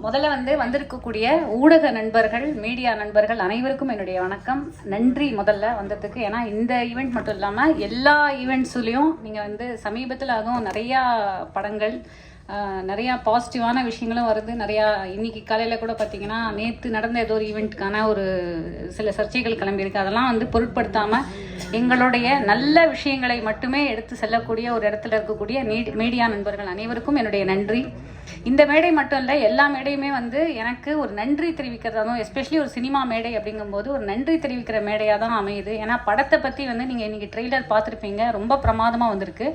முதல்ல வந்திருக்கக்கூடிய ஊடக நண்பர்கள், மீடியா நண்பர்கள் அனைவருக்கும் என்னுடைய வணக்கம். நன்றி முதல்ல வந்ததுக்கு. ஏன்னா இந்த ஈவெண்ட் மட்டும் இல்லாமல் எல்லா ஈவெண்ட்ஸ்லையும் நீங்கள் சமீபத்தில் அதுவும் நிறையா படங்கள், நிறையா பாசிட்டிவான விஷயங்களும் வருது. நிறையா இன்னைக்கு காலையில் கூட பார்த்தீங்கன்னா நேற்று நடந்த ஏதோ ஒரு ஈவெண்ட்டுக்கான ஒரு சில சர்ச்சைகள் கிளம்பியிருக்கு. அதெல்லாம் பொருட்படுத்தாமல் எங்களுடைய நல்ல விஷயங்களை மட்டுமே எடுத்து செல்லக்கூடிய ஒரு இடத்துல இருக்கக்கூடிய மீடியா நண்பர்கள் அனைவருக்கும் என்னுடைய நன்றி. இந்த மேடை மட்டும் இல்லை, எல்லா மேடையுமே எனக்கு ஒரு நன்றி தெரிவிக்கிறதாகவும், எஸ்பெஷலி ஒரு சினிமா மேடை அப்படிங்கும்போது ஒரு நன்றி தெரிவிக்கிற மேடையாக தான் அமையுது. ஏன்னா படத்தை பற்றி நீங்கள் இன்றைக்கி ட்ரெய்லர் பார்த்துருப்பீங்க, ரொம்ப பிரமாதமாக வந்திருக்கு.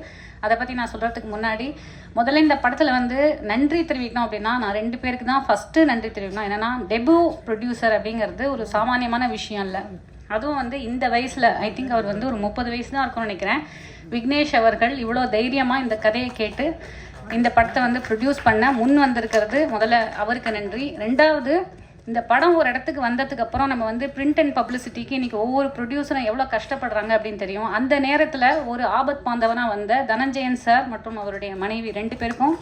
அதை பற்றி நான் சொல்கிறதுக்கு முன்னாடி முதல்ல இந்த படத்தில் நன்றி தெரிவிக்கணும் அப்படின்னா நான் 2 பேருக்கு தான் ஃபஸ்ட்டு நன்றி தெரிவிக்கணும். என்னென்னா டெபு ப்ரொடியூசர் அப்படிங்கிறது ஒரு சாமானியமான விஷயம் இல்லை. அதுவும் இந்த வயசில், ஐ திங்க் அவர் ஒரு 30 வயசு தான் இருக்கும்னு நினைக்கிறேன். விக்னேஷ் அவர்கள் இவ்வளோ தைரியமாக இந்த கதையை கேட்டு இந்த படத்தை ப்ரொடியூஸ் பண்ண முன் வந்திருக்கிறது, முதல்ல அவருக்கு நன்றி. 2வது, இந்த படம் ஒரு இடத்துக்கு வந்ததுக்கு அப்புறம் நம்ம பிரிண்ட் அண்ட் பப்ளிசிட்டிக்கு இன்றைக்கி ஒவ்வொரு ப்ரொடியூசரும் எவ்வளோ கஷ்டப்படுறாங்க அப்படின்னு தெரியும். அந்த நேரத்தில் ஒரு ஆபத் பாந்தவனாக வந்த தனஞ்சயன் சார் மற்றும் அவருடைய மனைவி 2 பேருக்கும்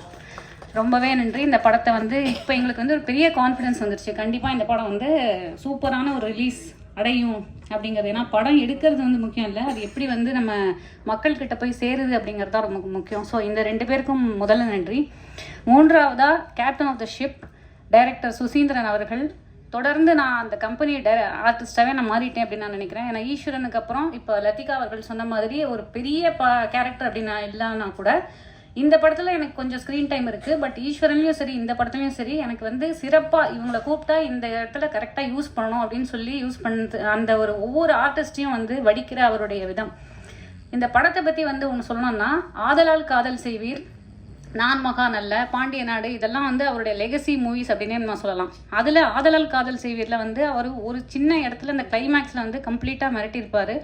ரொம்பவே நன்றி. இந்த படத்தை இப்போ எங்களுக்கு ஒரு பெரிய கான்ஃபிடன்ஸ் வந்துருச்சு. கண்டிப்பாக இந்த படம் சூப்பரான ஒரு ரிலீஸ் அடையும் அப்படிங்கிறது. ஏன்னா படம் எடுக்கிறது முக்கியம் இல்லை, அது எப்படி நம்ம மக்கள்கிட்ட போய் சேருது அப்படிங்கிறது தான் ரொம்ப முக்கியம். ஸோ இந்த 2 பேருக்கும் முதல்ல நன்றி. 3வதாக captain of the ship director Suseenthiran அவர்கள். தொடர்ந்து நான் அந்த கம்பெனி ஆர்டிஸ்டாகவே நான் மாறிட்டேன் அப்படின்னு நான் நினைக்கிறேன். ஏன்னா ஈஸ்வரனுக்கு அப்புறம் இப்போ லத்திகா அவர்கள் சொன்ன மாதிரி ஒரு பெரிய கேரக்டர் அப்படின்னு நான் இல்லைன்னா கூட இந்த படத்தில் எனக்கு கொஞ்சம் ஸ்க்ரீன் டைம் இருக்குது. பட் ஈஸ்வரன்லையும் சரி, இந்த படத்துலையும் சரி, எனக்கு சிறப்பாக இவங்களை கூப்பிட்டா இந்த இடத்துல கரெக்டாக யூஸ் பண்ணணும் அப்படின்னு சொல்லி யூஸ் பண்ணது அந்த ஒரு ஒவ்வொரு ஆர்டிஸ்டையும் வடிக்கிற அவருடைய விதம். இந்த படத்தை பற்றி ஒன்று சொல்லணும்னா, ஆதலால் காதல் செய்வீர், நான் மகான் அல்ல, பாண்டிய நாடு, இதெல்லாம் அவருடைய லெகசி மூவிஸ் அப்படின்னே நம்ம சொல்லலாம். அதில் ஆதலால் காதல் செய்வீரில் அவர் ஒரு சின்ன இடத்துல இந்த கிளைமேக்ஸில் கம்ப்ளீட்டாக மிரட்டியிருப்பார்.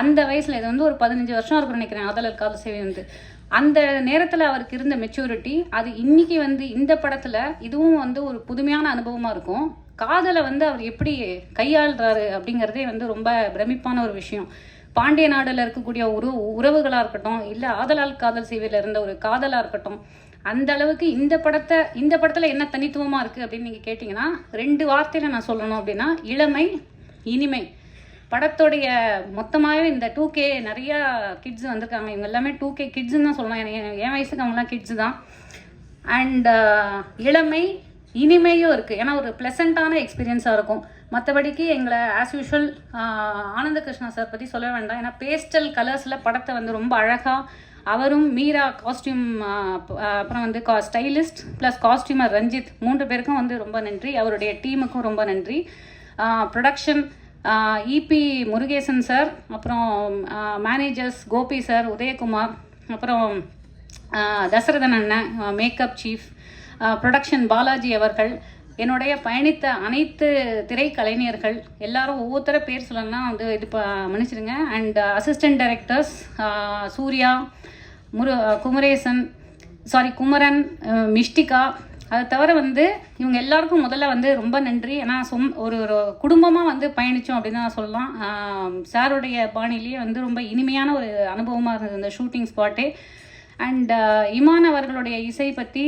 அந்த வயசில் இது ஒரு 15 வருஷம் இருக்குன்னு நினைக்கிறேன். ஆதலால் காதல் செய்வீர் அந்த நேரத்தில் அவருக்கு இருந்த மெச்சூரிட்டி, அது இன்னைக்கு இந்த படத்தில் இதுவும் ஒரு புதுமையான அனுபவமாக இருக்கும். காதலை அவர் எப்படி கையாளுறாரு அப்படிங்கிறதே ரொம்ப பிரமிப்பான ஒரு விஷயம். பாண்டிய நாடுல இருக்கக்கூடிய உறவுகளாக இருக்கட்டும், இல்லை ஆதலால் காதல் செய்வதில் இருந்த ஒரு காதலாக இருக்கட்டும், அந்த அளவுக்கு இந்த படத்தில் என்ன தனித்துவமாக இருக்குது அப்படின்னு நீங்கள் கேட்டிங்கன்னா 2 வார்த்தையில் நான் சொல்லணும் அப்படின்னா, இளமை, இனிமை. படத்தோடைய மொத்தமாகவே இந்த 2K நிறையா கிட்ஸ் வந்திருக்காங்க. இவங்க எல்லாமே 2K கிட்ஸுன்னு தான் சொல்லலாம். என் வயசுக்கு அவங்களாம் கிட்ஸு தான். அண்ட் இளமை, இனிமையும் இருக்குது. ஏன்னா ஒரு ப்ளசண்ட்டான எக்ஸ்பீரியன்ஸாக இருக்கும். மற்றபடிக்கு எங்களை ஆஸ் யூஷுவல் ஆனந்த கிருஷ்ணா சார் பற்றி சொல்ல வேண்டாம். ஏன்னா பேஸ்டல் கலர்ஸில் படத்தை ரொம்ப அழகாக அவரும், மீரா காஸ்டியூம், அப்புறம் ஸ்டைலிஸ்ட் ப்ளஸ் காஸ்டியூமர் ரஞ்சித் 3 பேருக்கும் ரொம்ப நன்றி. அவருடைய டீமுக்கும் ரொம்ப நன்றி. ப்ரொடக்ஷன் இபி முருகேசன் சார், அப்புறம் மேனேஜர்ஸ் கோபி சார், உதயகுமார், அப்புறம் தசரதன் அண்ணன் மேக்கப் சீஃப், ப்ரொடக்ஷன் பாலாஜி அவர்கள், என்னுடைய பயணித்த அனைத்து திரைக்கலைஞர்கள் எல்லாரும் ஒவ்வொருத்தர பேர் சொல்லணும்னா இது மன்னிச்சிடுங்க. And assistant directors Surya, Kumaresan, Kumaran, Mishtika. அதை தவிர இவங்க எல்லாருக்கும் முதல்ல ரொம்ப நன்றி. ஏன்னா ஒரு குடும்பமாக பயணித்தோம் அப்படின்னு தான் சொல்லலாம். சாருடைய பாணிலேயே ரொம்ப இனிமையான ஒரு அனுபவமாக இருந்தது இந்த ஷூட்டிங் ஸ்பாட்டே. அண்ட் இமான் அவர்களுடைய இசை பற்றி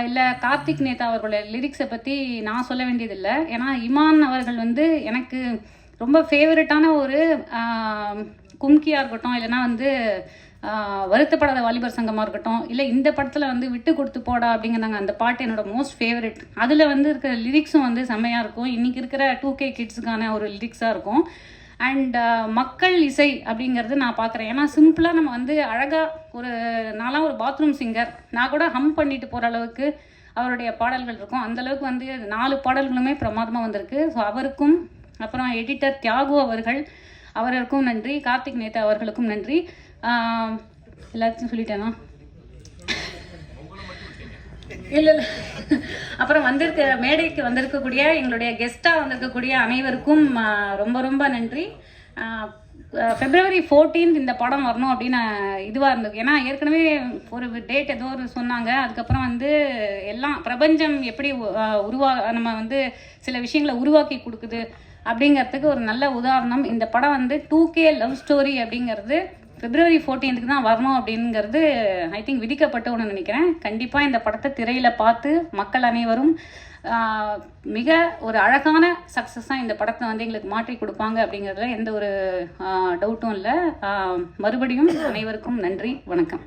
இல்லை கார்த்திக் நேதா அவர்களுடைய லிரிக்ஸை பற்றி நான் சொல்ல வேண்டியதில்லை. ஏன்னா இமான் அவர்கள் எனக்கு ரொம்ப ஃபேவரட்டான ஒரு கும்கியாக இருக்கட்டும், இல்லைனா வருத்தப்படாத வாலிபர் சங்கமாக இருக்கட்டும், இல்லை இந்த படத்தில் விட்டு கொடுத்து போடா அப்படிங்கிறாங்க, அந்த பாட்டு என்னோட மோஸ்ட் ஃபேவரட். அதில் இருக்கிற லிரிக்ஸும் செம்மையாக இருக்கும். இன்றைக்கி இருக்கிற 2K கிட்ஸுக்கான ஒரு லிரிக்ஸாக இருக்கும். அண்ட் மக்கள் இசை அப்படிங்கிறது நான் பார்க்குறேன். ஏன்னா சிம்பிளாக நம்ம அழகாக நான்லாம் ஒரு பாத்ரூம் சிங்கர், நான் கூட ஹம் பண்ணிட்டு போகிற அளவுக்கு அவருடைய பாடல்கள் இருக்கும். அந்தளவுக்கு 4 பாடல்களுமே பிரமாதமாக வந்திருக்கு. ஸோ அவருக்கும், அப்புறம் எடிட்டர் தியாகு அவர்களுக்கும் நன்றி. கார்த்திக் நேதா அவர்களுக்கும் நன்றி. எல்லாத்தையும் சொல்லிட்டேனா? இல்லை. அப்புறம் மேடைக்கு வந்திருக்கக்கூடிய எங்களுடைய கெஸ்ட்டாக வந்திருக்கக்கூடிய அனைவருக்கும் ரொம்ப ரொம்ப நன்றி. February 14th இந்த படம் வரணும் அப்படின்னு இதுவாக இருந்தது. ஏன்னா ஏற்கனவே ஒரு டேட் ஏதோ ஒரு சொன்னாங்க. அதுக்கப்புறம் எல்லாம் பிரபஞ்சம் எப்படி நம்ம சில விஷயங்களை உருவாக்கி கொடுக்குது அப்படிங்கிறதுக்கு ஒரு நல்ல உதாரணம். இந்த படம் 2K லவ் ஸ்டோரி அப்படிங்கிறது February 14th தான் வரணும் அப்படிங்கிறது ஐ திங்க் விதிக்கப்பட்ட ஒன்று நினைக்கிறேன். கண்டிப்பாக இந்த படத்தை திரையில் பார்த்து மக்கள் அனைவரும் மிக ஒரு அழகான சக்ஸஸாக இந்த படத்தை வந்து எங்களுக்கு மாற்றி கொடுப்பாங்க அப்படிங்கிறதுல எந்த ஒரு டவுட்டும் இல்லை. மறுபடியும் அனைவருக்கும் நன்றி, வணக்கம்.